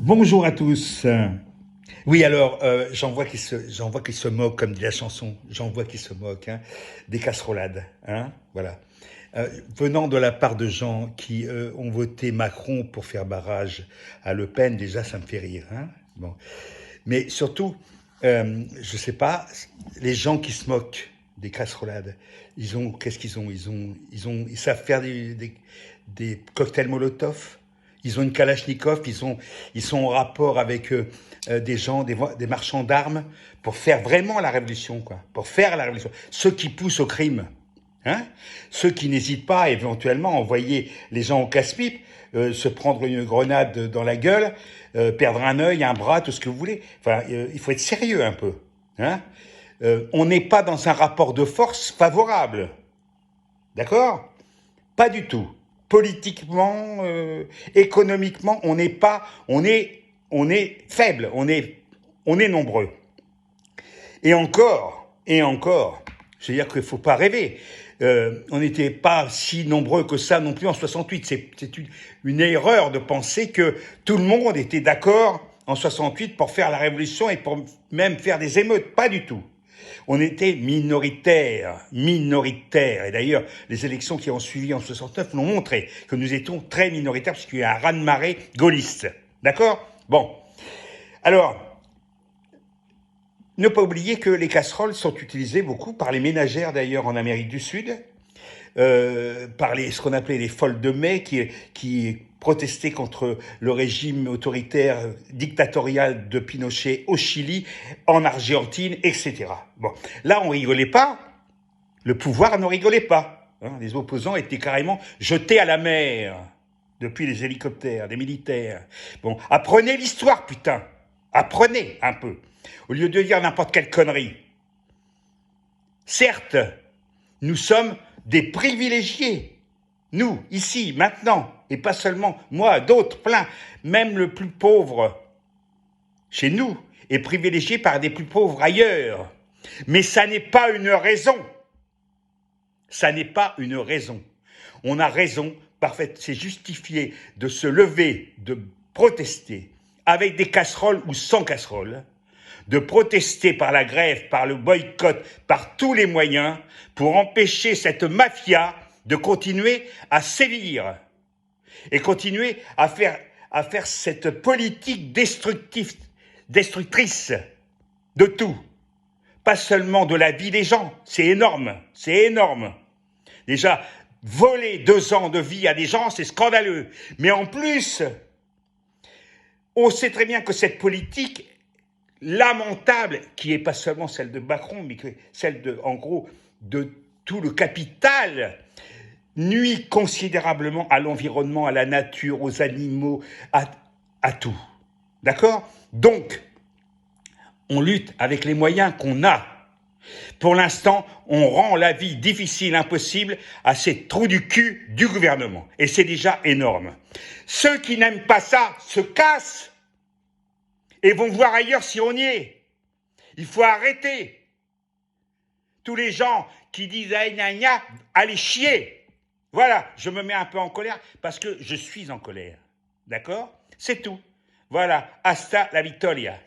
Bonjour à tous. Oui, alors, j'en vois qui se moquent, comme dit la chanson, j'en vois qui se moquent, hein, des casserolades, hein, voilà. Venant de la part de gens qui ont voté Macron pour faire barrage à Le Pen, déjà, ça me fait rire, hein. Bon. Mais surtout, je sais pas, les gens qui se moquent des casserolades, qu'est-ce qu'ils ont? Ils savent faire des cocktails Molotov. Ils ont une Kalachnikov. Ils sont en rapport avec des gens, des marchands d'armes pour faire vraiment la révolution, quoi. Pour faire la révolution. Ceux qui poussent au crime. Hein, ceux qui n'hésitent pas éventuellement à envoyer les gens au casse-pipe, se prendre une grenade dans la gueule, perdre un œil, un bras, tout ce que vous voulez. Enfin, il faut être sérieux un peu. Hein. On n'est pas dans un rapport de force favorable. D'accord? Pas du tout. Politiquement, économiquement, on n'est pas, on est faible, on est nombreux. Et encore, je veux dire qu'il ne faut pas rêver. On n'était pas si nombreux que ça non plus en 68. C'est une erreur de penser que tout le monde était d'accord en 68 pour faire la révolution et pour même faire des émeutes. Pas du tout. On était minoritaires. Et d'ailleurs, les élections qui ont suivi en 69 l'ont montré que nous étions très minoritaires parce qu'il y a un raz-de-marée gaulliste. D'accord? Bon. Alors, ne pas oublier que les casseroles sont utilisées beaucoup par les ménagères d'ailleurs en Amérique du Sud, par ce qu'on appelait les folles de mai qui protestaient contre le régime autoritaire dictatorial de Pinochet au Chili, en Argentine, etc. Bon, là on rigolait pas, le pouvoir ne rigolait pas. Hein, les opposants étaient carrément jetés à la mer depuis les hélicoptères, des militaires. Bon, apprenez l'histoire, putain, apprenez un peu. Au lieu de dire n'importe quelle connerie. Certes, nous sommes des privilégiés. Nous, ici, maintenant, et pas seulement moi, d'autres, plein. Même le plus pauvre, chez nous, est privilégié par des plus pauvres ailleurs. Mais ça n'est pas une raison. Ça n'est pas une raison. On a raison, parfaite, c'est justifié de se lever, de protester, avec des casseroles ou sans casseroles, de protester par la grève, par le boycott, par tous les moyens, pour empêcher cette mafia de continuer à sévir et continuer à faire cette politique destructrice de tout. Pas seulement de la vie des gens, c'est énorme, c'est énorme. Déjà, voler 2 ans de vie à des gens, c'est scandaleux. Mais en plus, on sait très bien que cette politique lamentable, qui n'est pas seulement celle de Macron, mais celle en gros, de tout le capital, nuit considérablement à l'environnement, à la nature, aux animaux, à tout. D'accord? Donc, on lutte avec les moyens qu'on a. Pour l'instant, on rend la vie difficile, impossible à ces trous du cul du gouvernement. Et c'est déjà énorme. Ceux qui n'aiment pas ça se cassent et vont voir ailleurs si on y est. Il faut arrêter. Tous les gens qui disent « gna gna », allez chier. Voilà, je me mets un peu en colère parce que je suis en colère. D'accord? C'est tout. Voilà, hasta la victoria.